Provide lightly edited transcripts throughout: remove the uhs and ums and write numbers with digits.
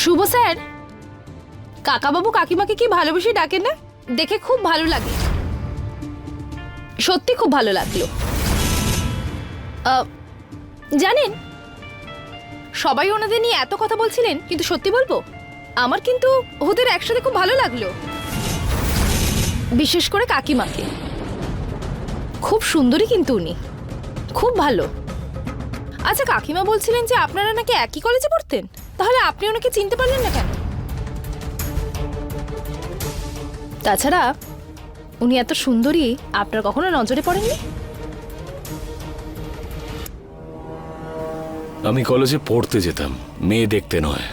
শুভ sir, কাকাবাবু কাকিমাকে কি ভালোবেসে ডাকেন না? দেখে খুব ভালো লাগে, সত্যি খুব ভালো লাগলো। জানেন, সবাই ওনাদের নিয়ে এত কথা বলছিলেন, কিন্তু সত্যি বলবো আমার কিন্তু ওদের একসাথে খুব ভালো লাগলো, বিশেষ করে কাকিমাকে। খুব সুন্দরী কিন্তু উনি, খুব ভালো। আচ্ছা, কাকিমা বলছিলেন যে আপনারা নাকি একই কলেজে পড়তেন, তাহলে আপনি ওনাকে চিনতে পারলেন না কেন? তাছাড়া উনি এত সুন্দরী, আপনার কখনো নজরে পড়েননি? আমি কলেজে পড়তে যেতাম, মেয়ে দেখতে নয়।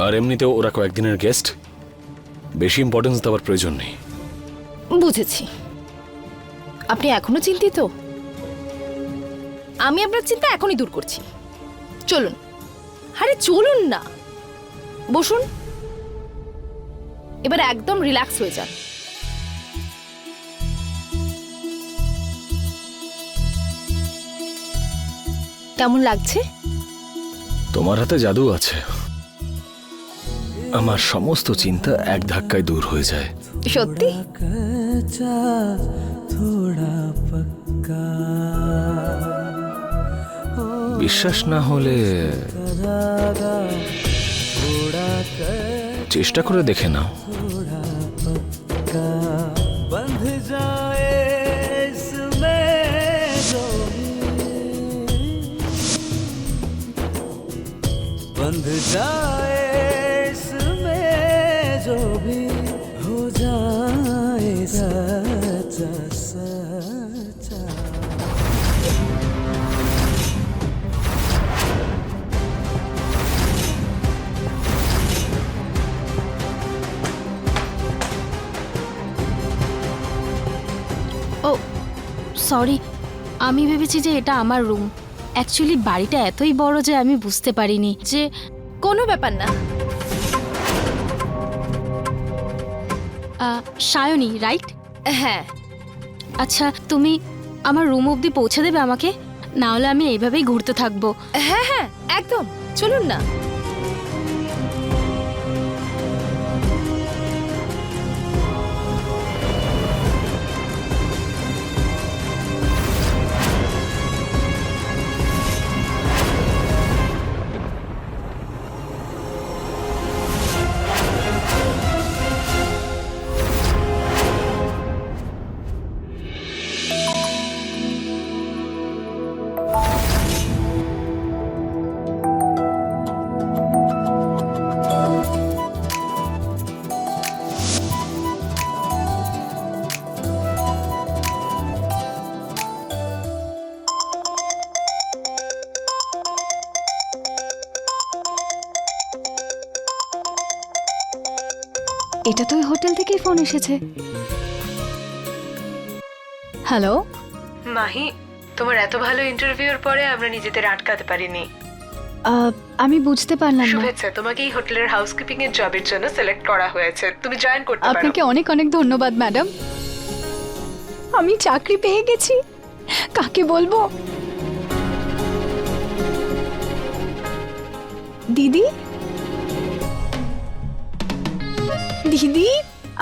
আর এমনিতেও ওরা কয়েকদিনের গেস্ট, বেশি ইম্পর্টেন্স দেওয়ার প্রয়োজন নেই। বুঝেছি, আপনি এখনো চিন্তিত। আমি আপনার চিন্তা এখনই দূর করছি। চলুন, আরে চলুন না, বসুন। এবার একদম রিল্যাক্স হয়ে যান। কেমন লাগছে? তোমার হাতে জাদু আছে, আমার সমস্ত চিন্তা এক ধাক্কায় দূর হয়ে যায়। সত্যি? বিশ্বাস না হলে চেষ্টা করে দেখে নাও। बंध जाए इसमें जो भी हो जाए सच्चा सच्चा। ও সরি, আমি ভেবেছি যে এটা আমার রুম। অ্যাকচুয়ালি বাড়িটা এতই বড় যে আমি বুঝতে পারিনি যে। কোনো ব্যাপার না। সায়নী, রাইট? হ্যাঁ। আচ্ছা, তুমি আমার রুম অবধি পৌঁছে দেবে আমাকে? না হলে আমি এইভাবেই ঘুরতে থাকবো। হ্যাঁ হ্যাঁ, একদম, চলুন না। এটা তো ওই হোটেল থেকেই ফোন এসেছে। হ্যালো মাহি, তোমার এত ভালো ইন্টারভিউর পরে আমরা নিজেদের আটকাতে পারিনি। আমি বুঝতে পারলাম না। শুভেচ্ছা, তোমাকে এই হোটেলের হাউসকিপিং এর জবের জন্য সিলেক্ট করা হয়েছে। তুমি জয়েন করতে পারো। আপনাকে অনেক অনেক ধন্যবাদ ম্যাডাম, আমি চাকরি পেয়ে গেছি। কাকে বলবো? দিদি, দিদি,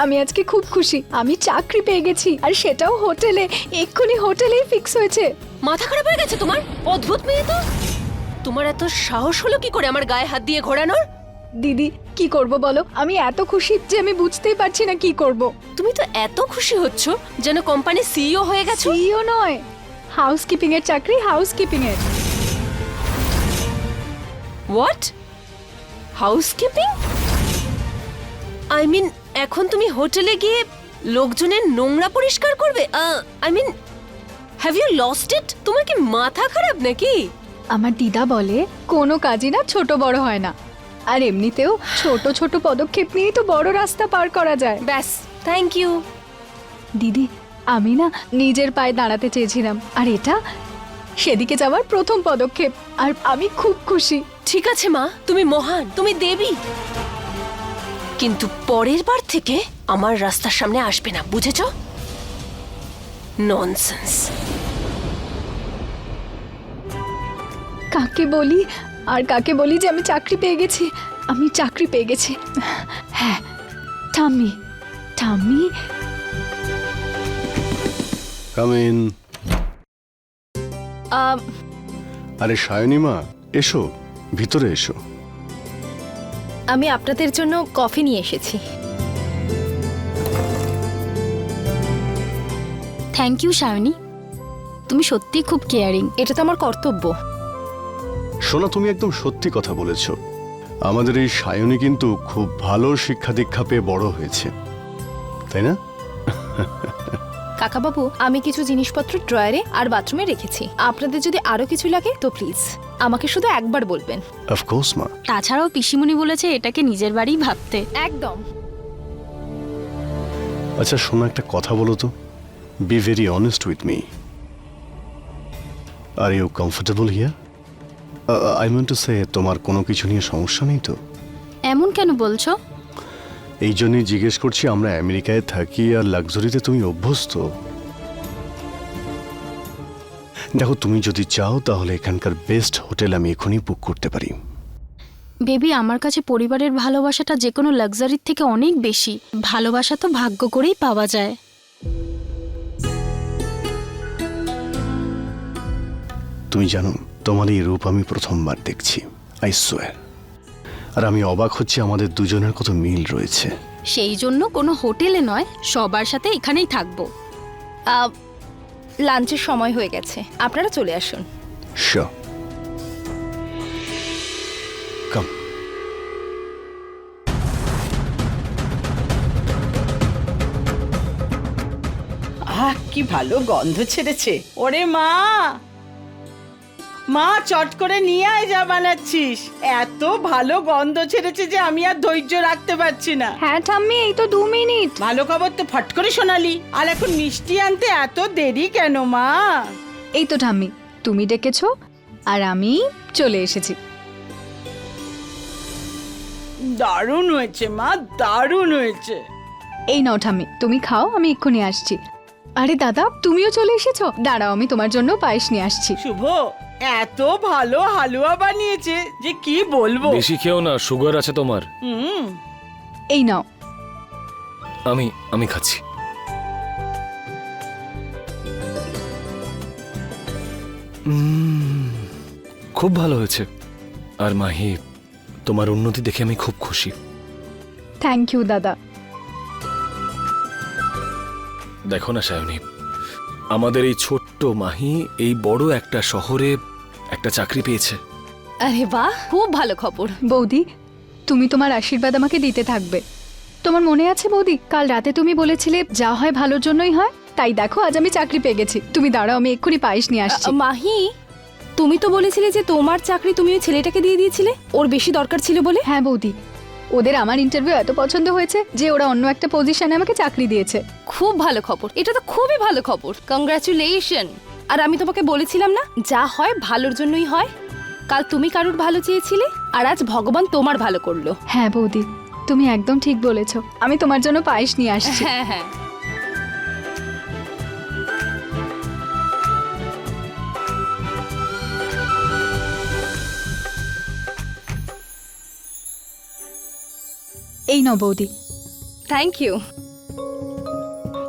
আমি আজকে খুব খুশি। আমি চাকরি পেয়ে গেছি, আর সেটাও হোটেলে। এক্ষুনি হোটেলেই ফিক্স হয়েছে। মাথা খারাপ হয়ে গেছে তোমার? অদ্ভুত মেয়ে তো। তোমার এত সাহস হলো কি করে আমার গায়ে হাত দিয়ে ঘোরানোর? দিদি, কি করব বলো? আমি এত খুশি যে আমি বুঝতেই পারছি না কি করব। তুমি তো এত খুশি হচ্ছ যেন কোম্পানির সিইও হয়ে গেছো। সিইও নয়, হাউসকিপিং এর চাকরি, হাউসকিপিং এর। হোয়াট? হাউসকিপিং? আই মিন, এখন তুমি হোটেলে গিয়ে লোকজনের নোংরা পরিষ্কার করবে? I mean, have you lost it? তোমার কি মাথা খারাপ নাকি? আমার দিদা বলে কোনো কাজই না ছোট বড় হয় না, আর এমনিতেও ছোট ছোট পদক্ষেপ নিয়েই তো বড় রাস্তা পার করা যায়। ব্যাস, থ্যাংক ইউ। দিদি, আমি না নিজের পায়ে দাঁড়াতে চেয়েছিলাম, আর এটা সেদিকে যাওয়ার প্রথম পদক্ষেপ, আর আমি খুব খুশি। ঠিক আছে মা, তুমি মহান, তুমি দেবী, কিন্তু পরের বার থেকে আমার রাস্তার সামনে আসবে না, বুঝেছো? ননসেন্স। কাকে বলি আর কাকে বলি যে আমি চাকরি পেয়ে গেছি? আমি চাকরি পেয়ে গেছি। হ্যাঁ, ঠাম্মি, ঠাম্মি। Come in. আহ, আরে সায়নী মা, এসো, ভিতরে এসো। আমি আপনাদের জন্য কফি নিয়ে এসেছি। থ্যাংক ইউ সায়নী, তুমি সত্যি খুব কেয়ারিং। এটা তো আমার কর্তব্য। শোনা, তুমি একদম সত্যি কথা বলেছ। আমাদের এই সায়নী কিন্তু খুব ভালো শিক্ষা দীক্ষা পেয়ে বড় হয়েছে, তাই না? কাকাবাবু, আমি কিছু জিনিসপত্র ড্রয়ারে আর বাথরুমে রেখেছি। আপনাদের যদি আরো কিছু লাগে তো প্লিজ আমাকে শুধু একবার বলবেন। অফকোর্স মা। তাছাড়াও পিসিমণি বলেছে এটাকে নিজের বাড়ি ভাবতে। একদম। আচ্ছা শোনা, একটা কথা বলো তো, be very honest with me. Are you comfortable here? I mean to say, তোমার কোনো কিছু নিয়ে সমস্যা নেই তো? এমন কেন বলছো? এই জন্যই জিজ্ঞেস করছি, আমরা আমেরিকায় থাকি আর লাক্সারিতে তুমি অভ্যস্ত। দেখো, তুমি যদি চাও তাহলে এখানকার বেস্ট হোটেল আমি এখনই বুক করতে পারি। বেবি, আমার কাছে পরিবারের ভালোবাসাটা যে কোনো লাক্সারির থেকে অনেক বেশি। ভালোবাসা তো ভাগ্য করেই পাওয়া যায়। তুমি জানো, তোমার এই রূপ আমি প্রথমবার দেখছি, আই সোয়ার। আর আমি অবাক হচ্ছি আমাদের দুজনের কত মিল রয়েছে। সেই জন্য কোনো হোটেলে নয়, সবার সাথে এখানেই থাকবো। লাঞ্চের সময় হয়ে গেছে, আপনারা চলে আসুন। Sure. Come. আহ, কি ভালো গন্ধ ছেড়েছে। ওরে মা, মা চট করে নিয়ে আয় যা বানাচ্ছিস। এত ভালো গন্ধ ছেড়েছে যে আমি আর ধৈর্য রাখতে পারছি না। হ্যাঁ ঠাম্মি, এই তো 2 মিনিট। ভালো খবর তো ফট করে শোনালি, আর এখন মিষ্টি আনতে এত দেরি কেন মা? এই তো ঠাম্মি, তুমি ডেকেছো আর আমি চলে এসেছি। দারুণ হয়েছে মা, দারুণ হয়েছে। এই নাও ঠাম্মি, তুমি খাও, আমি এক্ষুনি আসছি। আরে দাদা, তুমিও চলে এসেছো? দাঁড়াও, আমি তোমার জন্য পায়েস নিয়ে আসছি। শুভ এত ভালো হালুয়া বানিয়েছে যে কি বলবো। বেশি খেও না, সুগার আছে তোমার। এই নাও। আমি খাচ্ছি। খুব ভালো হয়েছে। আর মাহি, তোমার উন্নতি দেখে আমি খুব খুশি। থ্যাংক ইউ দাদা। দেখো না সায়নী, আমাদের এই ছোট্ট মাহি এই বড় একটা শহরে একটা চাকরি পেয়েছে। আরে বাহ, খুব ভালো খবর। বৌদি, তুমি তোমার আশীর্বাদ আমাকে দিতে থাকবে। তোমার মনে আছে বৌদি, কাল রাতে তুমি বলেছিলে যা হয় ভালোর জন্যই হয়। তাই দেখো, আজ আমি চাকরি পেয়ে গেছি। তুমি দাঁড়াও, আমি এক্ষুনি পায়েস নিয়ে আসছি। মাহি, তুমি তো বলেছিলে যে তোমার চাকরি তুমি ওই ছেলেটাকে দিয়ে দিয়েছিলে, ওর বেশি দরকার ছিল বলে। হ্যাঁ বৌদি, ওদের আমার ইন্টারভিউ এত পছন্দ হয়েছে যে ওরা অন্য একটা পজিশনে আমাকে চাকরি দিয়েছে। খুব ভালো খবর, এটা তো খুবই ভালো খবর। কংগ্রাচুলেশন। আর আমি তোমাকে বলেছিলাম না, যা হয় ভালোর জন্যই হয়। কাল তুমি কারুর ভালো চেয়েছিলে আর আজ ভগবান তোমার ভালো করলো। হ্যাঁ বৌদি, তুমি একদম ঠিক বলেছো। আমি তোমার জন্য পায়েস নিয়ে আসছি। হ্যাঁ হ্যাঁ। এই নাও বৌদি। Thank you.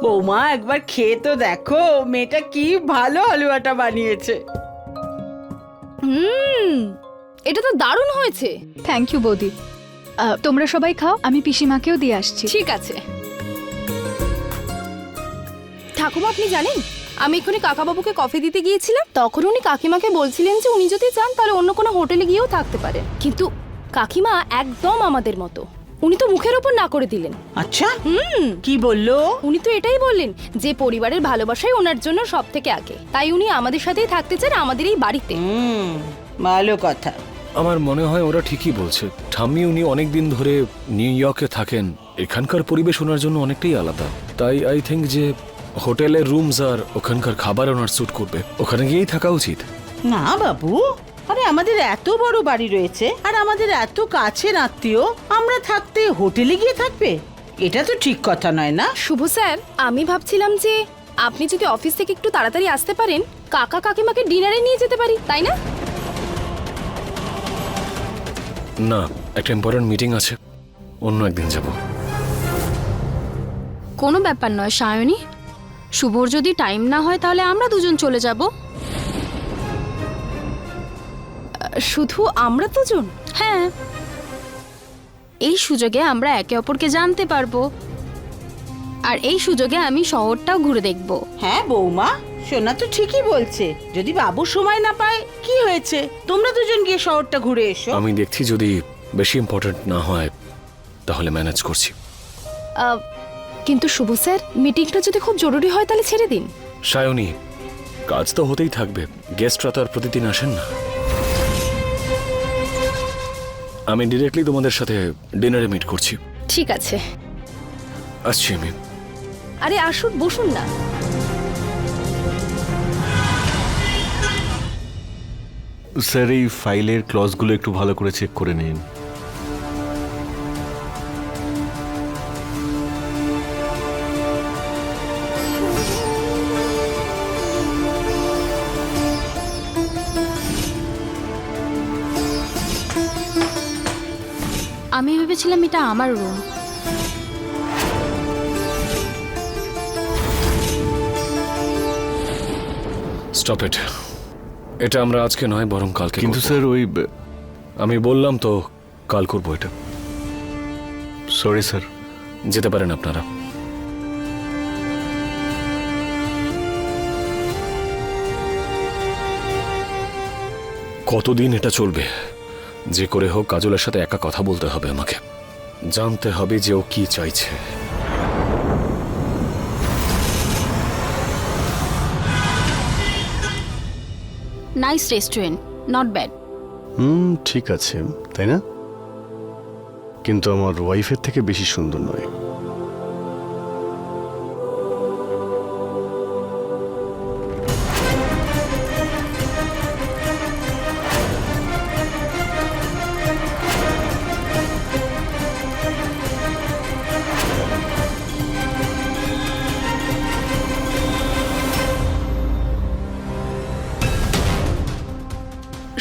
বৌমা, একবার খেয়ে তো দেখো মেয়েটা কি ভালো হালুয়াটা বানিয়েছে। এটা তো দারুণ হয়েছে। থ্যাংক ইউ বৌদি। তোমরা সবাই খাও, আমি পিসিমাকেও দিয়ে আসছি। ঠিক আছে। ঠাকুমা, আপনি জানেন, আমি এক্ষুনি কাকাবাবুকে কফি দিতে গিয়েছিলাম, তখন উনি কাকিমাকে বলছিলেন যে উনি যদি চান তাহলে অন্য কোনো হোটেলে গিয়েও থাকতে পারেন। কিন্তু কাকিমা একদম আমাদের মতো, উনি তো মুখের ওপর না করে দিলেন। আচ্ছা, কি বললো? উনি তো এটাই বললেন যে পরিবারের ভালোবাসাই ওনার জন্য সব থেকে আগে, তাই উনি আমাদের সাথেই থাকতে চান, আমাদের এই বাড়িতে। ভালো কথা। আমার মনে হয় ওরা ঠিকই বলছে। ঠাম্মি উনি অনেকদিন ধরে নিউ ইয়র্কে থাকেন, এখানকার পরিবেশ ওনার জন্য অনেকটাই আলাদা। তাই আই থিঙ্ক যে হোটেলের রুমস আর ওখানকার খাবার ওনার স্যুট করবে, ওখানে গিয়েই থাকা উচিত। না বাবু, আরে আমাদের এত বড় বাড়ি রয়েছে আর আমাদের এত কাছের আত্মীয়, আমরা থাকতে হোটেলে গিয়ে থাকবে? এটা তো ঠিক কথা নয় না। শুভ স্যার, আমি ভাবছিলাম যে আপনি যদি অফিস থেকে একটু তাড়াতাড়ি আসতে পারেন, কাকা কাকিমাকে ডিনারে নিয়ে যেতে পারি, তাই না? না, একটা ইম্পর্টেন্ট মিটিং আছে, অন্য একদিন যাব। কোনো ব্যাপার নয় সায়নী, শুভর যদি টাইম না হয় তাহলে আমরা দুজন চলে যাব। শুধু আমরা দুজন? হ্যাঁ, এই সুযোগে আমরা একে অপরকে জানতে পারবো, আর এই সুযোগে আমি শহরটাও ঘুরে দেখব। হ্যাঁ বৌমা, সোনা তো ঠিকই বলছে। যদি বাবু সময় না পায় কি হয়েছে, তোমরা দুজন গিয়ে শহরটা ঘুরে এসো। আমি দেখছি যদি বেশি ইম্পর্টেন্ট না হয় তাহলে ম্যানেজ করছি। কিন্তু শুভ স্যার, মিটিংটা যদি খুব জরুরি হয় তাহলে ছেড়ে দিন। সায়নী, কাজ তো হতেই থাকবে, গেস্টরা তো আর প্রতিদিন আসেন না। আমি ডিরেক্টলি তোমাদের সাথে ডিনারে মিট করছি। ঠিক আছে, আসছি আমি। আরে আসুন, বসুন না। স্যার, এই ফাইলের ক্লজগুলো একটু ভালো করে চেক করে নিন। আমি ভেবেছিলাম এটা আমার রুম। স্টপ ইট, এটা আমরা আজকে নয় বরং কালকে কিন্তু করব। স্যার ওই আমি বললাম তো কাল করবো এটা। Sorry sir. যেতে পারেন আপনারা। কতদিন এটা চলবে? যে করে হোক কাজলের সাথে একা কথা বলতে হবে আমাকে, জানতে হবে যে ও কি চাইছে। Nice restaurant, not bad. ঠিক আছে, তাই না? কিন্তু আমার ওয়াইফের থেকে বেশি সুন্দর নয়।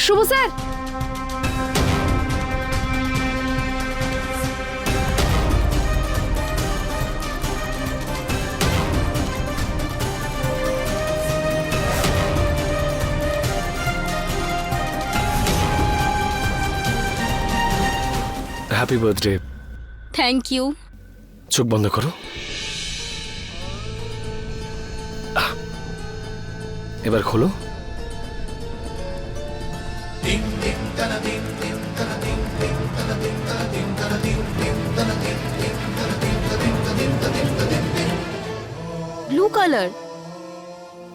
Shubho sir, happy birthday. Thank you. চোখ বন্ধ করো। এবার খোলো। ব্লু কালার,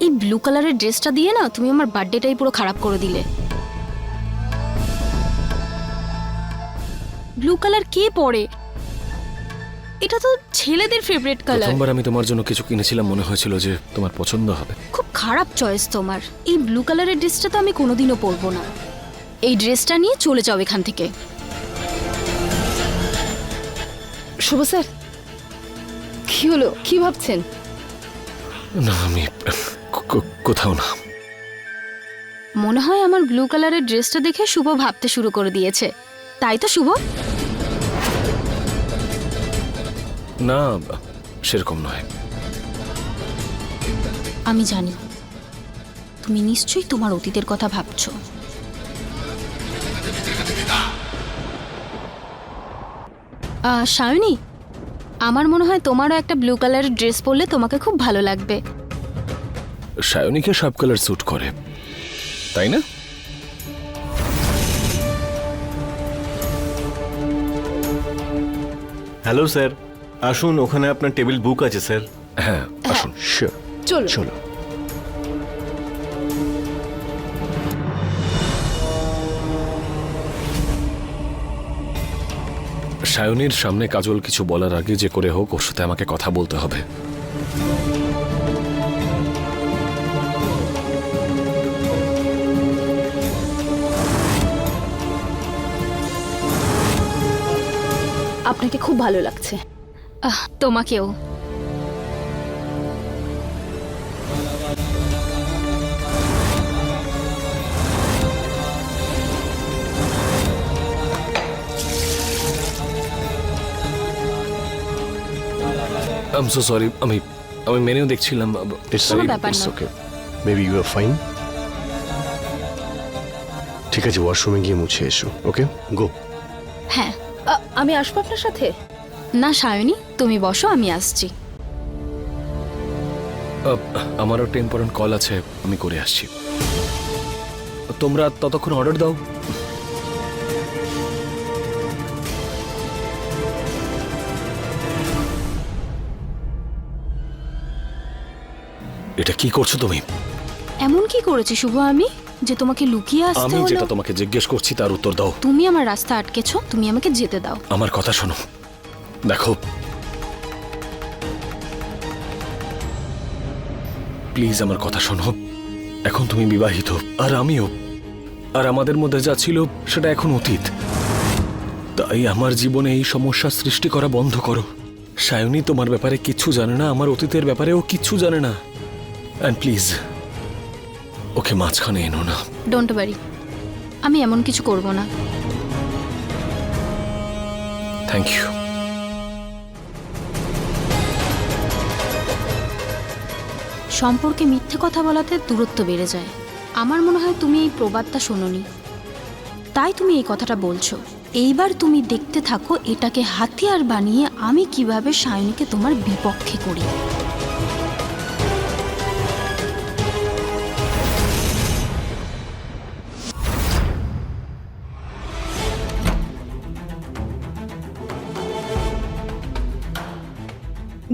এই ব্লু কালারের ড্রেসটা দিয়ে না তুমি আমার বার্থডেটাই পুরো খারাপ করে দিলে। ব্লু কালার কে পরে? এটা তো ছেলেদের ফেভারিট কালার। প্রথমবার আমি তোমার জন্য কিছু কিনেছিলাম, মনে হয়েছিল যে তোমার পছন্দ হবে। খুব খারাপ চয়েস তোমার। এই ব্লু কালারের ড্রেসটা তো আমি কোনোদিনও পরবো না। এই ড্রেসটা নিয়ে চলে যাও এখান থেকে। শুভ স্যার, কি হলো? কি ভাবছেন? না, আমি কোথাও না। মনে হয় আমার ব্লু কালারের ড্রেসটা দেখে শুভ ভাবতে শুরু করে দিয়েছে, তাই তো শুভ? না, সেরকম নয়। আমি জানি তুমি নিশ্চয়ই তোমার অতীতের কথা ভাবছো। সায়নী, আমার মনে হয় তোমারও একটা ব্লু কালারের ড্রেস পরলে তোমাকে খুব ভালো লাগবে। সায়নীকে সব কালার স্যুট করে, তাই না? হ্যালো স্যার, আসুন, ওখানে আপনার টেবিল বুক আছে স্যার। হ্যাঁ, আসুন। শিওর, চলো। চলো। সায়নীর সামনে কাজল কিছু বলার আগে যে করে হোক ওর সাথে আমাকে কথা বলতে হবে। আপনাকে খুব ভালো লাগছে। তোমাকেও। আই এম সো সরি, আমি মেনেও দেখছিলাম। কোনো ব্যাপার না। Okay baby, you are fine. ঠিক আছে, ওয়াশরুমে গিয়ে মুছে এসো। ওকে, গো। হ্যাঁ। আমি আসবো আপনার সাথে? না সায়নী, তুমি বসো, আমি আসছি। আমারও একটা ইম্পর্টেন্ট কল আছে, আমি করে আসছি। তোমরা ততক্ষণ অর্ডার দাও। এটা কি করছো তুমি? এমন কি করেছি শুভ আমি যে তোমাকে লুকিয়ে আসতে আমি হলো? যেটা তোমাকে জিজ্ঞেস করছি তার উত্তর দাও। তুমি আমার রাস্তা আটকেছো, তুমি আমাকে যেতে দাও। আমার কথা শোনো, দেখো প্লিজ আমার কথা শোনো। এখন তুমি বিবাহিত, আর আমিও, আর আমাদের মধ্যে যা ছিল সেটা এখন অতীত। তাই আমার জীবনে এই সমস্যা সৃষ্টি করা বন্ধ করো। সায়নী তোমার ব্যাপারে কিচ্ছু জানে না, আমার অতীতের ব্যাপারেও কিচ্ছু জানে না। অ্যান্ড প্লিজ ওকে মাঝখানে এনো না। ডোন্ট ওয়ারি, আমি এমন কিছু করব না। Thank you. সম্পর্কে মিথ্যে কথা বলাতে দূরত্ব বেড়ে যায়। আমার মনে হয় তুমি এই প্রবাদটা শোনোনি, তাই তুমি এই কথাটা বলছো। এইবার তুমি দেখতে থাকো এটাকে হাতিয়ার বানিয়ে আমি কিভাবে সায়নীকে তোমার বিপক্ষে করি।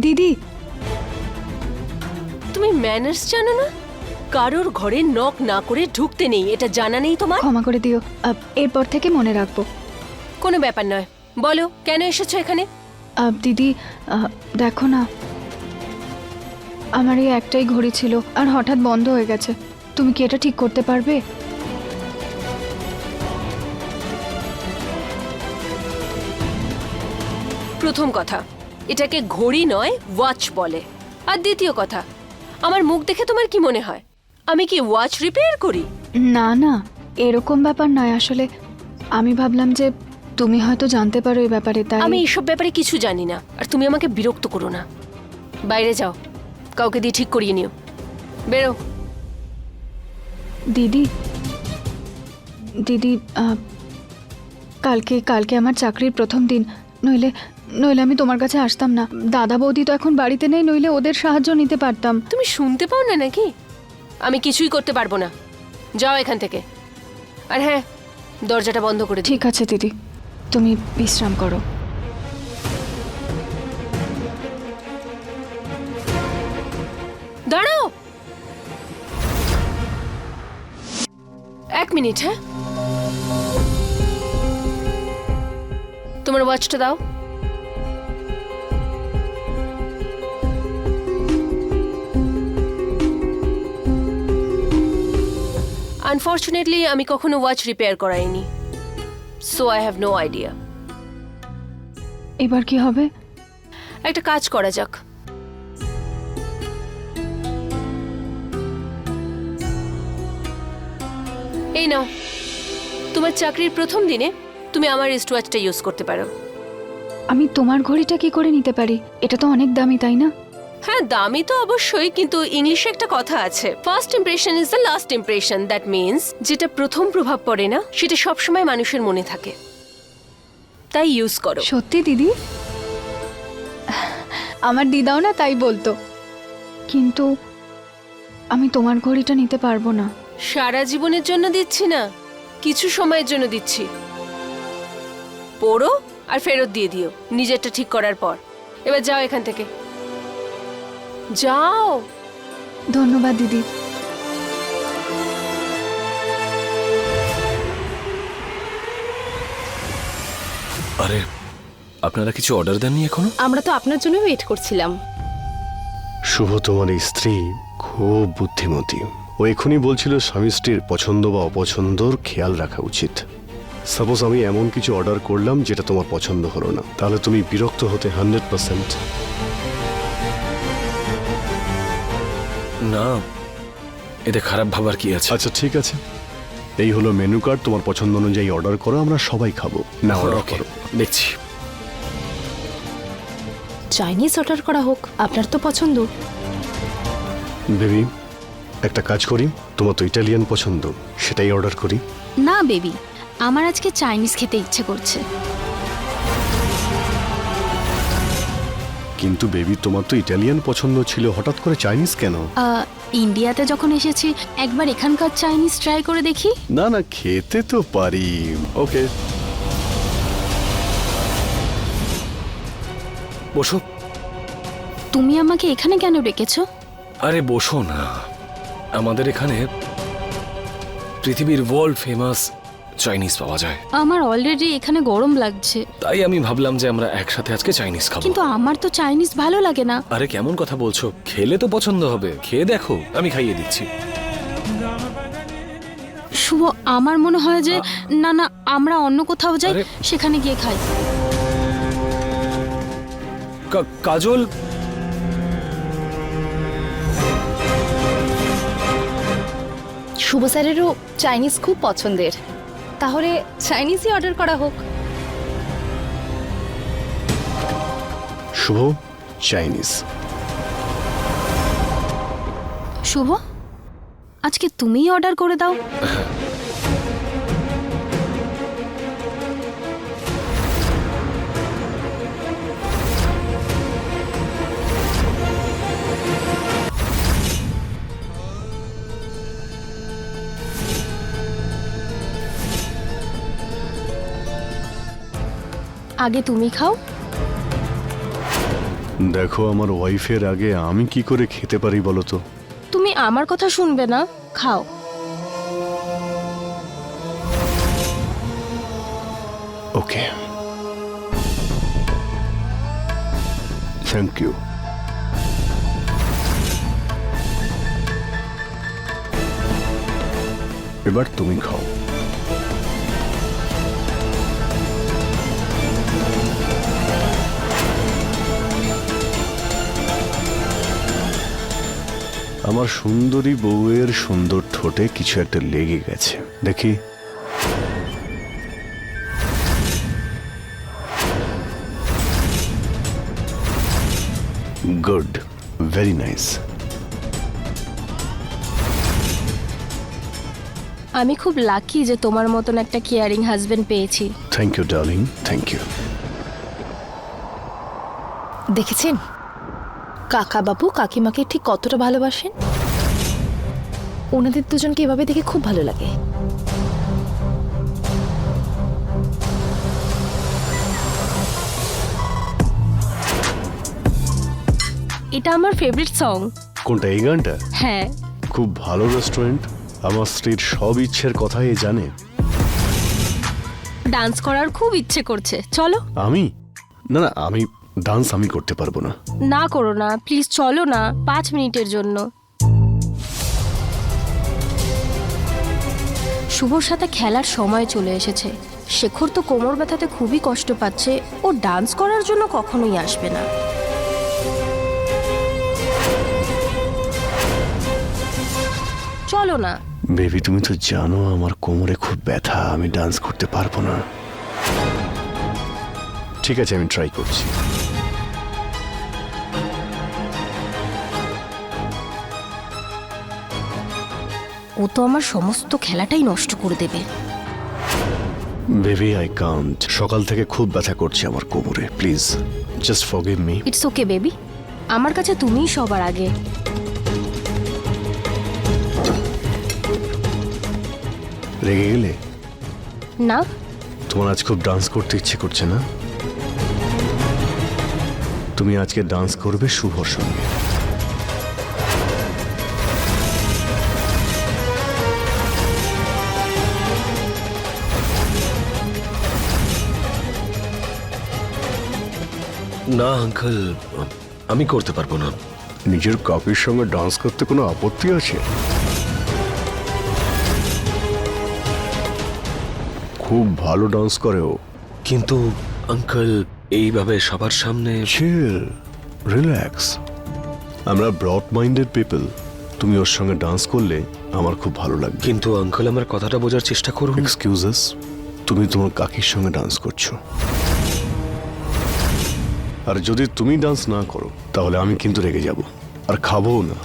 দিদি, তুমি ম্যানার্স জানো না? কারোর ঘরে নক না করে ঢুকতে নেই, এটা জানা নেই তোমার? ক্ষমা করে দিও, এরপর থেকে মনে রাখবো। কোনো ব্যাপার নয়, বলো কেন এসেছো এখানে? দিদি, দেখো না, আমার এই একটাই ঘড়ি ছিল আর হঠাৎ বন্ধ হয়ে গেছে। তুমি কি এটা ঠিক করতে পারবে? প্রথম কথা, এটাকে ঘড়ি নয় ওয়াচ বলে। আর দ্বিতীয় কথা, আমার মুখ দেখে তোমার কি মনে হয় আমি কি ওয়াচ রিপেয়ার করি? না না, এরকম ব্যাপার নয়। আসলে আমি ভাবলাম যে তুমি হয়তো জানতে পারো এই ব্যাপারে, তাই। আমি এইসব ব্যাপারে কিছু জানি না, আর তুমি আমাকে বিরক্ত করো না। বাইরে যাও, কাউকে দিয়ে ঠিক করিয়ে নিও। বেরো। দিদি, দিদি, কালকে আমার চাকরির প্রথম দিন। নইলে আমি তোমার কাছে আসতাম না। দাদা বৌদি তো এখন বাড়িতে নেই, নইলে ওদের সাহায্য নিতে পারতাম। তুমি শুনতে পাও না নাকি? আমি কিছুই করতে পারবো না, যাও এখান থেকে। আর হ্যাঁ, দরজাটা বন্ধ করে দিও। ঠিক আছে দিদি, তুমি বিশ্রাম করো। দাঁড়াও 1 মিনিট। হ্যাঁ, তোমার ওয়াচটা দাও। আনফর্চুনেটলি আমি কখনো ওয়াচ রিপেয়ার করাইনি, so I have no idea. এবার কি হবে? একটা কাজ করা যাক। এই নাও, তোমার চাকরির প্রথম দিনে তুমি আমার রিস্ট ওয়াচটা ইউজ করতে পারো। আমি তোমার ঘড়িটা কি করে নিতে পারি? এটা তো অনেক দামি, তাই না? হ্যাঁ, দামি তো অবশ্যই, কিন্তু ইংলিশে একটা কথা আছে, first impression is the last impression. That means যেটা প্রথম প্রভাব পড়ে না সেটা সবসময় মানুষের মনে থাকে, তাই ইউজ করো। সত্যি দিদি? আমার দিদাও না তাই বলতো, কিন্তু আমি তোমার ঘড়িটা নিতে পারবো না। সারা জীবনের জন্য দিচ্ছি না, কিছু সময়ের জন্য দিচ্ছি। পড়ো আর ফেরত দিয়ে দিও নিজেরটা ঠিক করার পর। এবার যাও এখান থেকে, যাও। ধন্যবাদ দিদি। আরে আপনারা কিছু অর্ডার দেননি এখনো? আমরা তো আপনার জন্য ওয়েট করছিলাম। শুভ, তোমার এই স্ত্রী খুব বুদ্ধিমতী। ও এখনই বলছিল স্বামী স্ত্রীর পছন্দ বা অপছন্দর খেয়াল রাখা উচিত। সাপোজ আমি এমন কিছু অর্ডার করলাম যেটা তোমার পছন্দ হলো না, তাহলে তুমি বিরক্ত হতে 100%। না, এতে খারাপ ভাবার কি আছে? আচ্ছা ঠিক আছে, এই হলো মেনু কার্ড, তোমার পছন্দ অনুযায়ী অর্ডার করো, আমরা সবাই খাবো। না অর্ডার ওকে, করো। দেখছি। চাইনিজ অর্ডার করা হোক, আপনার তো পছন্দ। বেবি, একটা কাজ করি, তোমার তো ইটালিয়ান পছন্দ, সেটাই অর্ডার করি। না বেবি, আমার আজকে চাইনিজ খেতে ইচ্ছে করছে। কিন্তু বেবি, তোমার তো ইটালিয়ান পছন্দ ছিল, হঠাৎ করে চাইনিজ কেন? ইন্ডিয়াতে যখন এসেছি একবার এখানকার চাইনিজ ট্রাই করে দেখি। না না, খেতে তো পারি। ওকে, বসো। তুমি আমাকে এখানে কেন ডেকেছো? আরে বসো না, আমাদের এখানে পৃথিবীর ওয়ার্ল্ড ফেমাস চাইনিজ পাওয়া যায়। আমার অলরেডি এখানে গরম লাগছে। তাই আমি ভাবলাম যে আমরা একসাথে আজকে চাইনিজ খাবো। কিন্তু আমার তো চাইনিজ ভালো লাগে না। আরে কেমন কথা বলছো, খেলে তো পছন্দ হবে, খেয়ে দেখো, আমি খাইয়ে দিচ্ছি। শুভ, আমার মনে হয় যে না না, আমরা অন্য কোথাও যাই, আরে। সেখানে গিয়ে খাই। কাজল, শুভ স্যারেরও চাইনিজ খুব পছন্দের, তাহলে চাইনিজই অর্ডার করা হোক। শুভ, চাইনিজ। শুভ, আজকে তুমিই অর্ডার করে দাও। আগে তুমি খাও। দেখো, আমার ওয়াইফের আগে আমি কি করে খেতে পারি বলো তো? তুমি আমার কথা শুনবে না, খাও। ওকে, থ্যাংক ইউ। এবার তুমি খাও। আমার সুন্দরী বউয়ের সুন্দর ঠোঁটে কিছু একটা লেগে গেছে, দেখি। Good, very nice. আমি খুব লাকি যে তোমার মতন একটা কেয়ারিং হাজবেন্ড পেয়েছি। Thank you darling, thank you. দেখেছেন কাকা বাবু কাকিমাকে ঠিক কতটা ভালোবাসেন? ওনাদের দুজনকে এভাবে দেখে খুব ভালো লাগে। এটা আমার ফেভারিট সং। কোনটা, এই গানটা? হ্যাঁ। খুব ভালো রেস্টুরেন্ট, আমার স্ত্রীর সব ইচ্ছের কথাই এ জানে। ডান্স করার খুব ইচ্ছে করছে, চলো। আমি না না, আমি ডান্স আমি করতে পারবো না। না করো না প্লিজ, চলো না 5 মিনিটের জন্য। শুভর সাথে খেলার সময় চলে এসেছে। শেখর তো কোমর ব্যথাতে খুবই কষ্ট পাচ্ছে, ও ডান্স করার জন্য কখনোই আসবে না। চলো না। বেবি, তুমি তো জানো আমার কোমরে খুব ব্যথা, আমি ডান্স করতে পারবো না। ঠিক আছে, আমি ট্রাই করছি। ও তো আমার সমস্ত খেলাটাই নষ্ট করে দেবে। Baby, I can't. সকাল থেকে খুব ব্যথা করছে আমার কোমরে, please just forgive me. It's okay baby, আমার কাছে তুমিই সবার আগে। রেগে গেলে? না। তোমার আজ খুব ডান্স করতে ইচ্ছে করছে না? তুমি আজকে ডান্স করবে শুভর সঙ্গে। না আঙ্কেল, আমি করতে পারবো না। নিজের কাকির সঙ্গে ডান্স করতে কোনো আপত্তি আছে? খুব ভালো ডান্স করে ও। কিন্তু আঙ্কেল, এইভাবে সবার সামনে। চিল, রিল্যাক্স। আমরা ব্রড মাইন্ডেড পিপল। তুমি ওর সঙ্গে ডান্স করলে আমার খুব ভালো লাগবে। কিন্তু আঙ্কেল, আমার কথাটা বোঝার চেষ্টা করুন। এক্সকিউজেস, তুমি তোমার কাকির সঙ্গে ডান্স করছো। আর যদি তুমি ডান্স না করো তাহলে আমি কিন্তু রেগে যাব আর খাবও না।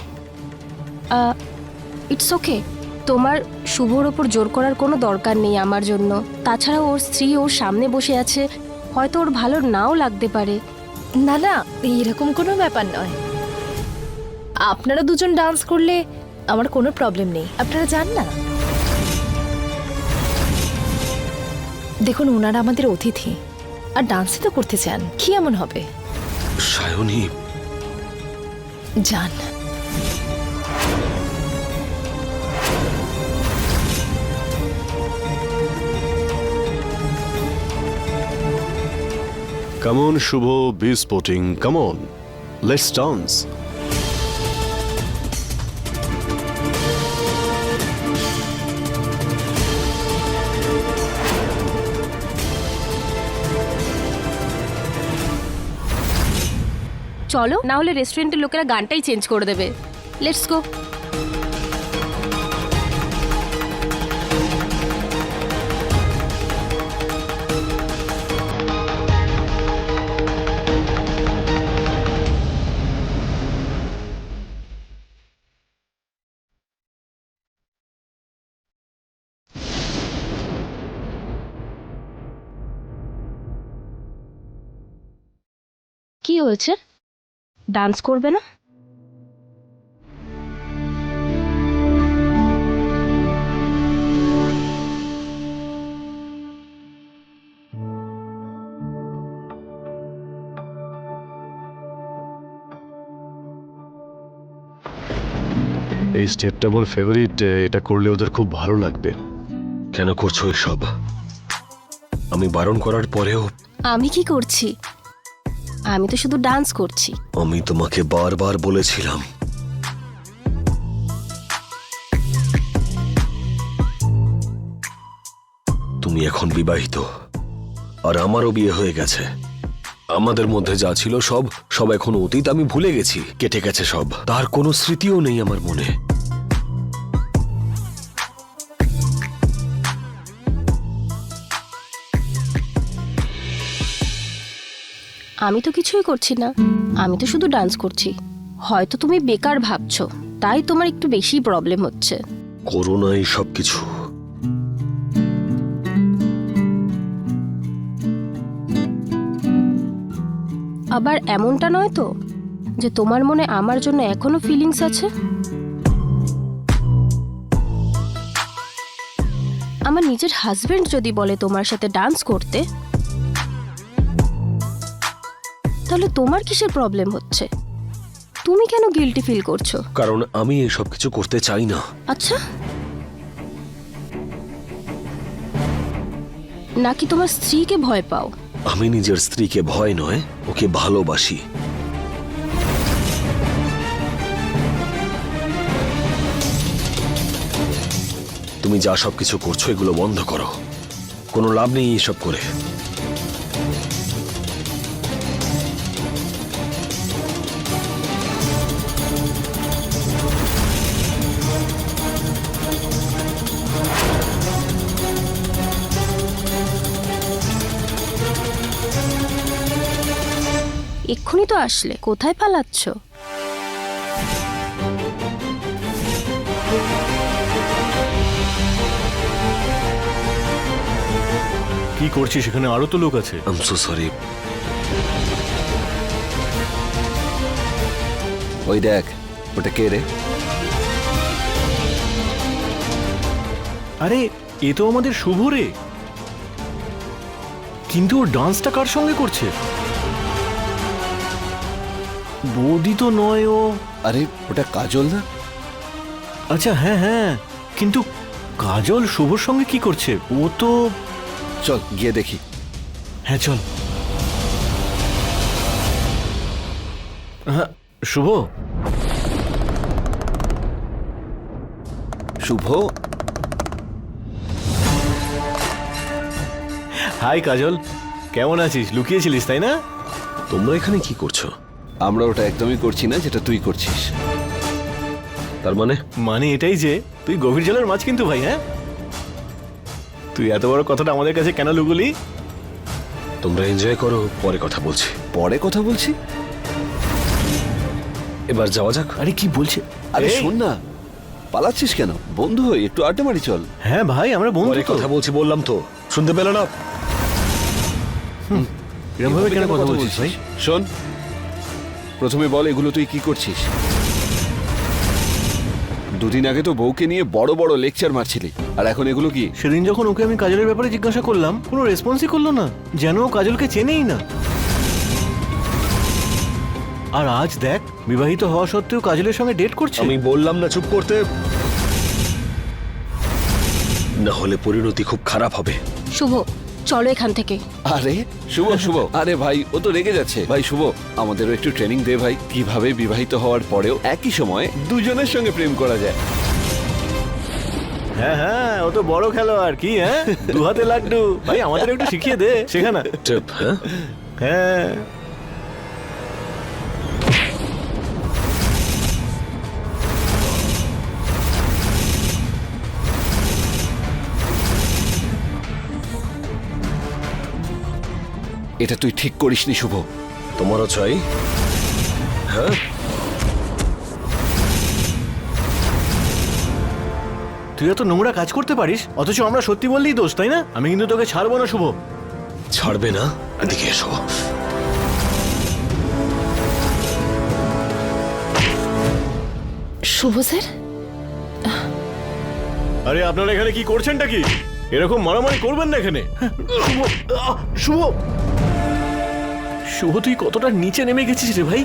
ইটস ওকে, তোমার শুভর ওপর জোর করার কোনো দরকার নেই আমার জন্য। তাছাড়া ওর স্ত্রী ওর সামনে বসে আছে, হয়তো ওর ভালো নাও লাগতে পারে। না না, এরকম কোনো ব্যাপার নয়। আপনারা দুজন ডান্স করলে আমার কোনো প্রবলেম নেই, আপনারা যান না। দেখুন, ওনারা আমাদের অতিথি, আর ডান্সই তো করতে চান, কি এমন হবে? সায়নী, যান। Come on, Shubho, be sporting. Come on, let's dance. চলো, না হলে রেস্টুরেন্টের লোকেরা গানটাই চেঞ্জ করে দেবে। Let's go. কি হয়েছে? ডান্স করবে না? এই স্টেপটা আমার ফেভারিট, এটা করলে ওদের খুব ভালো লাগবে। কেন করছো এসব? আমি বারণ করার পরেও। আমি কি করছি? আমি তো শুধু ডান্স করছি। আমি তোমাকে বারবার বলেছিলাম তুমি এখন বিবাহিত, আর আমারও বিয়ে হয়ে গেছে। আমাদের মধ্যে যা ছিল সব এখন অতীত। আমি ভুলে গেছি, কেটে গেছে সব। তার কোনো স্মৃতিও নেই আমার মনে। আমি তো কিছুই করছি না, আমি তো শুধু ডান্স করছি। হয়তো তুমি বেকার ভাবছো, তাই তোমার একটু বেশি প্রবলেম হচ্ছে। করোনা এই সব কিছু। আবার এমনটা নয় তো যে তোমার মনে আমার জন্য এখনো ফিলিংস আছে? আমার নিজের হাজবেন্ড যদি বলে তোমার সাথে ডান্স করতে, তাহলে তোমার কিসের প্রবলেম হচ্ছে? তুমি কেন গিল্টি ফিল করছো? কারণ আমি এই সব কিছু করতে চাই না। আচ্ছা, নাকি তোমার স্ত্রীকে ভয় পাও? আমি নিজের স্ত্রীকে ভয় নয়, ওকে ভালোবাসি। তুমি যা সব কিছু করছো এগুলো বন্ধ করো, কোনো লাভ নেই এইসব করে। এক্ষুনি তো আসলে, কোথায় পালাচ্ছ? কি করছিস সেখানে? আরো তো লোক আছে। I am so sorry. ওই দেখ, ওটা কে রে? আরে এ তো আমাদের শুভ রে। কিন্তু ওর ডান্সটা কার সঙ্গে করছে? বৌদি তো নয় ও। আরে ওটা কাজল না? আচ্ছা হ্যাঁ হ্যাঁ, কিন্তু কাজল শুভর সঙ্গে কি করছে? ও তো। চল গিয়ে দেখি। হ্যাঁ চল। হ্যাঁ শুভ। শুভ, হাই কাজল, কেমন আছিস? লুকিয়েছিলিস তাই না? তোমরা এখানে কি করছো? আমরা ওটা একদমই করছি না যেটা তুই করছিস। তার মানে? মানে এটাই যে তুই গভীর জলের মাছ কিন্তু ভাই। হ্যাঁ, তুই এত বড় কথাটা আমাদের কাছে কেন লুকোলি? তোমরা এনজয় করো, পরে কথা বলছি। পরে কথা বলছি? এবার যাওয়া যাক। আরে কি বলছে? আরে এই, শোন না, পালাচ্ছিস কেন? বন্ধু হই, একটু আড্ডা মারি চল। হ্যাঁ ভাই, আমরা বন্ধু পরে তো। কথা বলছি বললাম তো, শুনতে পেলে না? এরকম ভাবে কেন কথা বলছিস ভাই? শোন, প্রথমে বল এগুলো তুই কি করছিস? দুদিন আগে তো বউকে নিয়ে বড় বড় লেকচার মারছিলি, আর এখন এগুলো কি? সেদিন যখন ওকে আমি কাজলের ব্যাপারে জিজ্ঞাসা করলাম, কোনো রেসপন্সই করলো না, যেন ও কাজলকে চেনেই না। আর আজ দেখ, বিবাহিত হওয়া সত্ত্বেও কাজলের সঙ্গে ডেট করছে। আমি বললাম না চুপ করতে, না হলে পরিণতি খুব খারাপ হবে। শুভ, চলো এখান থেকে। আরে শুভ, শুভ, আরে ভাই ও তো রেগে যাচ্ছে। ভাই শুভ, আমাদেরও একটু ট্রেনিং দে ভাই, কিভাবে বিবাহিত হওয়ার পরেও একই সময়ে দুজনের সঙ্গে প্রেম করা যায়। হ্যাঁ হ্যাঁ, ও তো বড় খেলোয়াড় কি, হ্যাঁ, দু হাতে লাড্ডু। ভাই আমাদের একটু শিখিয়ে দে, শেখা না। টিপ, হ্যাঁ? হ্যাঁ। এটা তুই ঠিক করিসনি শুভ। তোমারও চাই? হ্যাঁ, তুই এত নোংরা কাজ করতে পারিস, অথচ আমরা সত্যি বললেই দোষ, তাই না? আমি কিন্তু তোকে ছাড়বো না শুভ। ছাড়বে না? এদিকে এসো। শুভ স্যার, আরে আপনারা এখানে কি করছেনটা কি? এরকম মারামারি করবেন না এখানে। শুভ, শুভ, শুভ, তুই কতটা নিচে নেমে গেছিস রে ভাই।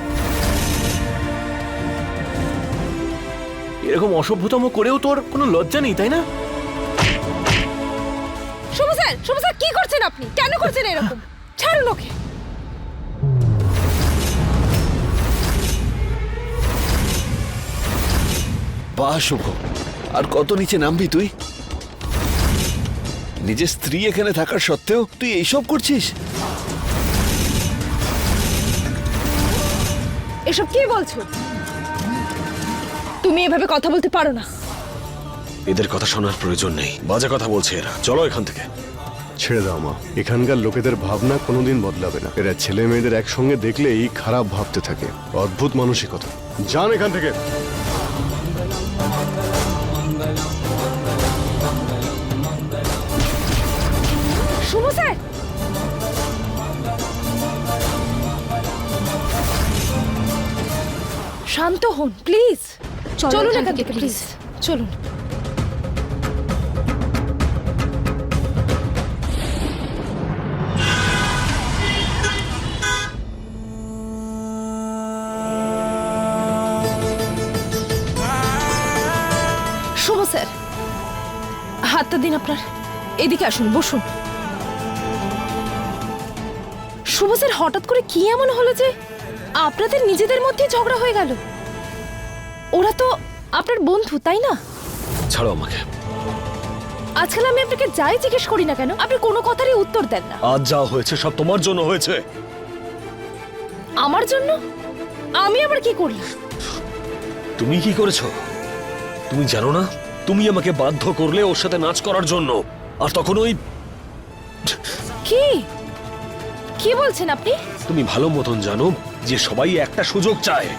এরকম অসভ্যতম করেও তোর কোনো লজ্জা নেই, তাই না? শুভ স্যার কি করছেন আপনি? কেন করছেন এরকম? ছাড়ুন ওকে। বাহ শুভ, আর কত নিচে নামবি তুই? নিজের স্ত্রী এখানে থাকার সত্ত্বেও তুই এইসব করছিস? এসব কি বলছো? তুমি এভাবে কথা বলতে পারো না। এদের কথা শোনার প্রয়োজন নেই, বাজে কথা বলছে এরা। চলো এখান থেকে। ছেড়ে দাও মা, এখানকার লোকেদের ভাবনা কোনোদিন বদলাবে না। এরা ছেলে মেয়েদের একসঙ্গে দেখলেই খারাপ ভাবতে থাকে। অদ্ভুত মানসিকতা। যান এখান থেকে। শুভ স্যার, শান্ত হন প্লিজ। চলুন এখান থেকে প্লিজ, চলুন। শুভ স্যার, হাতটা দিন আপনার। এদিকে আসুন, বসুন। শুভ স্যার, হঠাৎ করে কি এমন হলো যে আপনাদের নিজেদের মধ্যে ঝগড়া হয়ে গেল? ওরা তো আপনার বন্ধু, তাই না? ছাড়ো আমাকে। আজকাল আমি আপনাকে যাই জিজ্ঞেস করি না কেন, আপনি কোনো কথারই উত্তর দেন না। আজ যা হয়েছে সব তোমার জন্য হয়েছে। আমার জন্য? আমি আবার কি করলাম? তুমি কি করেছো? তুমি জানো না, তুমি আমাকে বাধ্য করলে ওর সাথে নাচ করার জন্য, আর তখন ওই কি কি বলছেন আপনি? তুমি ভালো মতন জানো যে সবাই একটা সুযোগ চায়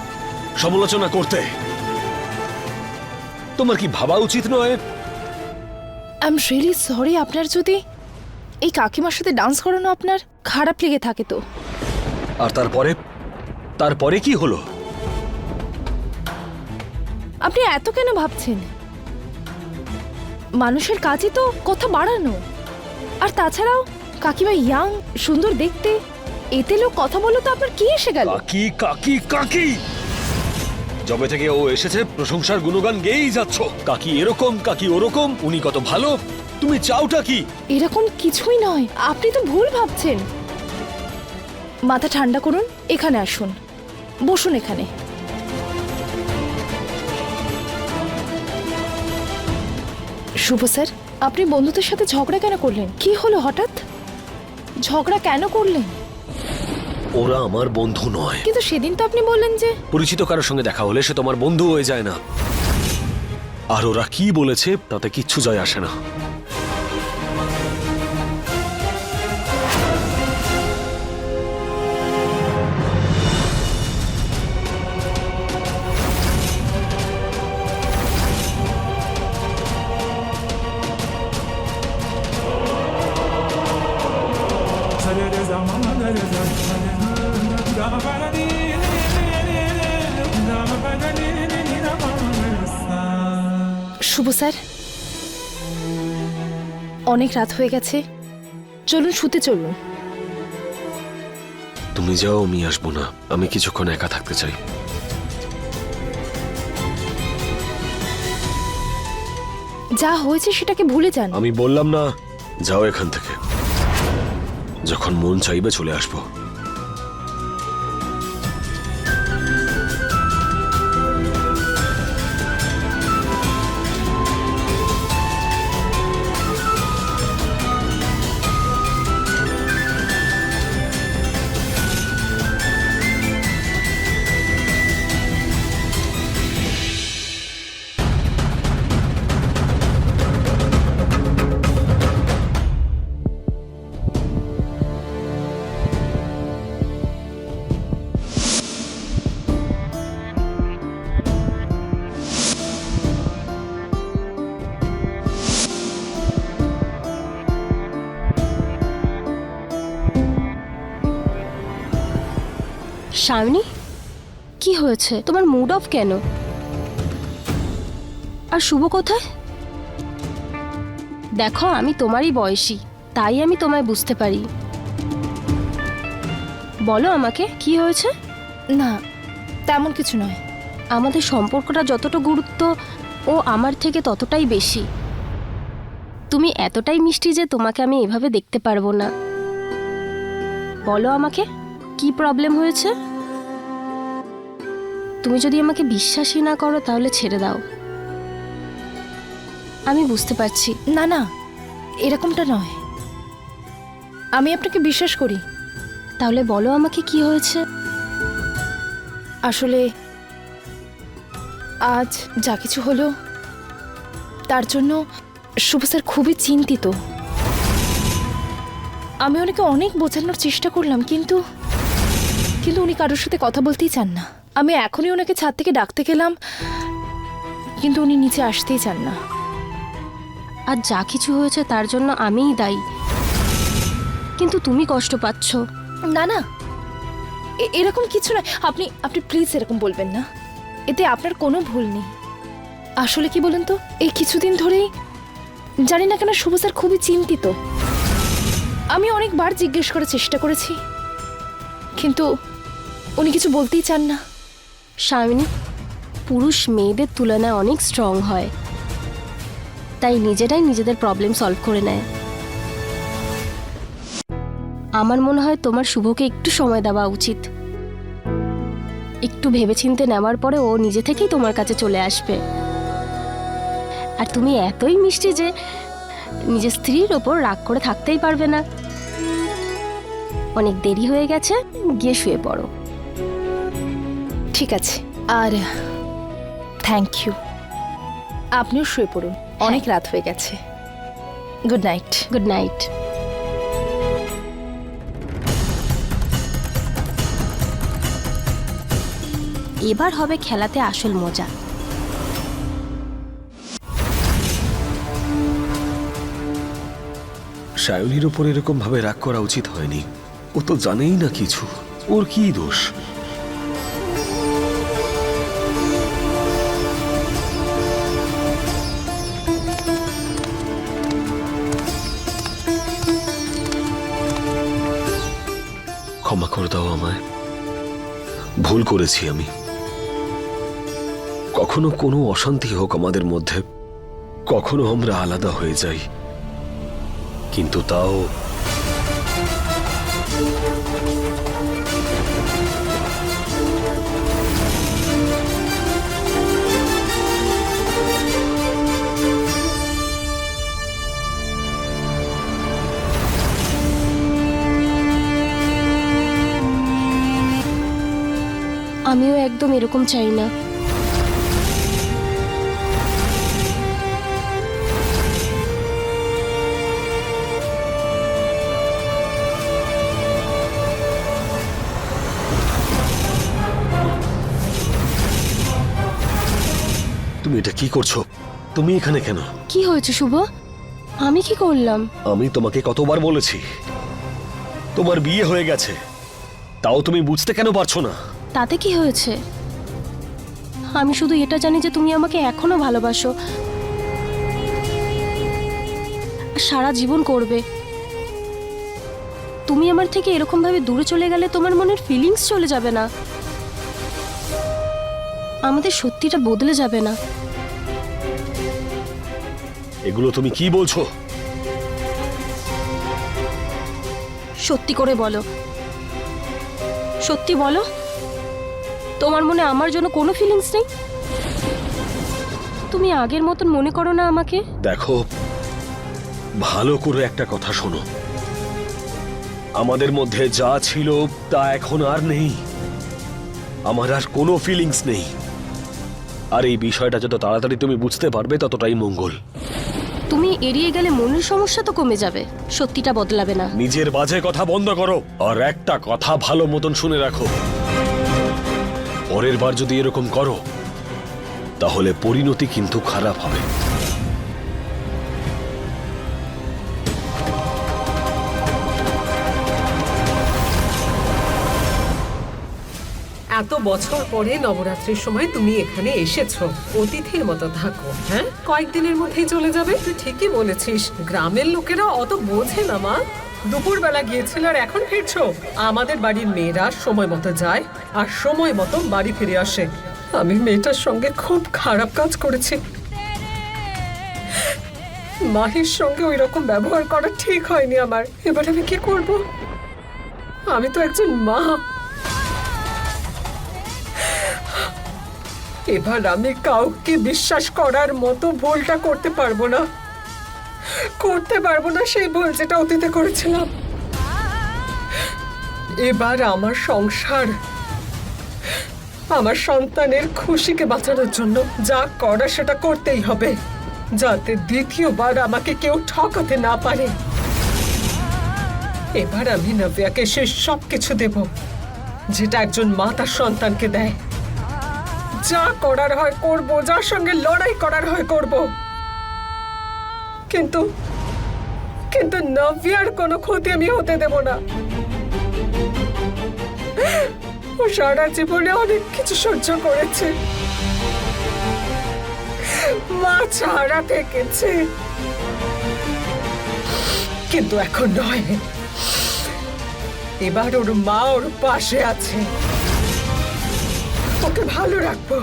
সমালোচনা করতে। তোমার কি ভাবা উচিত নয়? I am really sorry. আপনার যদি এই কাকিমার সাথে ডান্স করানো আপনার খারাপ লেগে থাকে তো। আর তারপরে কি হলো? আপনি এত কেন ভাবছেন? মানুষের কাজই তো কথা বাড়ানো। আর তাছাড়াও কাকিমা ইয়াং, সুন্দর দেখতে, এতে লোক কথা বলো তো আপনার কি এসে গেল? কাকি কাকি কাকি, যবে থেকে ও এসেছে প্রশংসার গুণগান গেয়েই যাচ্ছ। কাকি এরকম, কাকি ওরকম, উনি কত ভালো। তুমি চাওটা কি? এরকম কিছুই নয়, আপনি তো ভুল ভাবছেন। মাথা ঠান্ডা করুন, এখানে আসুন, বসুন এখানে। শুভ স্যার, আপনি বন্ধুদের সাথে ঝগড়া কেন করলেন? কি হলো হঠাৎ? ঝগড়া কেন করলেন? ওরা আমার বন্ধু নয়। কিন্তু সেদিন তো আপনি বললেন যে পরিচিত কারোর সঙ্গে দেখা হলে সে তোমার বন্ধু হয়ে যায় না। আর ওরা কি বলেছে তাতে কিচ্ছু যায় আসে না। শুভ স্যার, অনেক রাত হয়ে গেছে, চলুন শুতে চলুন। তুমি যাও, আমি আসবো না। আমি কিছুক্ষণ একা থাকতে চাই। যা হয়েছে সেটাকে ভুলে যান। আমি বললাম না, যাও এখান থেকে। যখন মন চাইবে চলে আসবো। শাওনি, কি হয়েছে? তোমার মুড অফ কেন? আর শুভ কোথায়? দেখো, আমি তোমারই বয়সী, তাই আমি তোমায় বুঝতে পারি। বলো আমাকে, কি হয়েছে? না, তেমন কিছু নয়। আমাদের সম্পর্কটা যতটা গুরুত্ব, ও আমার থেকে ততটাই বেশি। তুমি এতটাই মিষ্টি যে তোমাকে আমি এভাবে দেখতে পারবো না। বলো আমাকে, কি প্রবলেম হয়েছে? তুমি যদি আমাকে বিশ্বাসই না করো তাহলে ছেড়ে দাও। আমি বুঝতে পারছি। না না, এরকমটা নয়। আমি আপনাকে বিশ্বাস করি। তাহলে বলো আমাকে, কি হয়েছে? আসলে আজ যা কিছু হলো তার জন্য শুভ স্যার খুবই চিন্তিত। আমি ওনাকে অনেক বোঝানোর চেষ্টা করলাম, কিন্তু উনি কারোর সাথে কথা বলতেই চান না। আমি এখনই ওনাকে ছাদ থেকে ডাকতে গেলাম, কিন্তু উনি নিচে আসতেই চান না। আর যা কিছু হয়েছে তার জন্য আমিই দায়ী, কিন্তু তুমি কষ্ট পাচ্ছ। না না, এরকম কিছু নয়। আপনি প্লিজ এরকম বলবেন না। এতে আপনার কোনো ভুল নেই। আসলে কি বলুন তো, এই কিছুদিন ধরেই জানি না কেন শুভ স্যার খুবই চিন্তিত। আমি অনেকবার জিজ্ঞেস করার চেষ্টা করেছি, কিন্তু উনি কিছু বলতেই চান না। শামিনী, পুরুষ মেয়েদের তুলনায় অনেক স্ট্রং হয়, তাই নিজেরাই নিজেদের প্রবলেম সলভ করে নেয়। আমার মনে হয় তোমার শুভকে একটু সময় দেওয়া উচিত। একটু ভেবেচিন্তে নেওয়ার পরে ও নিজে থেকেই তোমার কাছে চলে আসবে। আর তুমি এতই মিষ্টি যে নিজের স্ত্রীর ওপর রাগ করে থাকতেই পারবে না। অনেক দেরি হয়ে গেছে, গিয়ে শুয়ে পড়ো। ঠিক আছে, আর থ্যাংক ইউ। আপনিও শুয়ে পড়ুন, অনেক রাত হয়ে গেছে। Good night. Good night. এবার হবে খেলাতে আসল মজা। সায়নীর উপর এরকম ভাবে রাগ করা উচিত হয়নি। ও তো জানেই না কিছু, ওর কি দোষ? ক্ষমা করে দাও আমায়, ভুল করেছি আমি। কখনো কোনো অশান্তি হোক আমাদের মধ্যে, কখনো আমরা আলাদা হয়ে যাই, কিন্তু তাও আমিও একদম এরকম চাই না। তুমি এটা কি করছো? তুমি এখানে কেন? কি হয়েছে শুভ? আমি কি করলাম? আমি তোমাকে কতবার বলেছি তোমার বিয়ে হয়ে গেছে, তাও তুমি বুঝতে কেন পারছো না? তাতে কি হয়েছে? আমি শুধু এটা জানি যে তুমি আমাকে এখনো ভালোবাসো, আর সারা জীবন করবে। তুমি আমার থেকে এরকম ভাবে দূরে চলে গেলে তোমার মনের ফিলিংস চলে যাবে না, আমাদের সত্যিটা বদলে যাবে না। এগুলো তুমি কি বলছো? সত্যি করে বলো, সত্যি বলো, তোমার মনে আমার জন্য কোনো ফিলিংস নেই? তুমি আগের মতন মনে করো না আমাকে? দেখো, ভালো করে একটা কথা শোনো, আমাদের মধ্যে যা ছিল তা এখন আর নেই। আমার আর কোনো ফিলিংস নেই। আর এই বিষয়টা যত তাড়াতাড়ি তুমি বুঝতে পারবে ততটাই মঙ্গল। তুমি এড়িয়ে গেলে মনের সমস্যা তো কমে যাবে, সত্যিটা বদলাবে না। নিজের বাজে কথা বন্ধ করো, আর একটা কথা ভালো মতন শুনে রাখো, পরের বার যদি এরকম করো তাহলে পরিণতি কিন্তু খারাপ হবে। এত বছর পরে নবরাত্রির সময় তুমি এখানে এসেছো, অতিথির মতো থাকো। হ্যাঁ, কয়েকদিনের মধ্যেই চলে যাবে। তুই ঠিকই বলেছিস, গ্রামের লোকেরা অত বোঝে না মা। দুপুরবেলা গিয়েছিল আর এখন ফিরছো। আমাদের বাড়ির মেয়েরা সময় মতো যায় আর সময় মতো বাড়ি ফিরে আসে। আমি মেয়েটার সঙ্গে খুব খারাপ কাজ করেছি। মাহির সঙ্গে ওই রকম ব্যবহার করা ঠিক হয়নি আমার। এবার আমি কি করব? আমি তো একজন মা। এবার আমি কাউকে বিশ্বাস করার মতো ভুলটা করতে পারবো না, সেই ভুল যেটা অতীতে করেছিলাম। এবার আমার সংসার, আমার সন্তানের খুশিকে বাঁচানোর জন্য যা করা সেটা করতেই হবে, যাতে দ্বিতীয়বার আমাকে কেউ ঠকাতে না পারে। এবার আমি নব্যাকে সে সব কিছু দেব যেটা একজন মা তার সন্তানকে দেয়। যা করার হয় করব, যার সঙ্গে লড়াই করার হয় করব, কিন্তু কিন্তু নব্যার কোনো ক্ষতি আমি হতে দেব না। ও সারা জীবনে অনেক কিছু সহ্য করেছে, মা ছাড়া থেকেছে, কিন্তু এখন নয়। এবার ওর মা ওর পাশে আছে, ওকে ভালো রাখবো।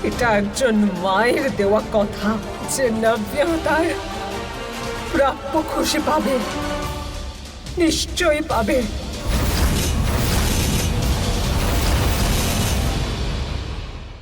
এটা একজন মায়ের দেওয়া কথা যে নব্যা তার প্রাপ্য খুশি পাবে, নিশ্চয়ই পাবে।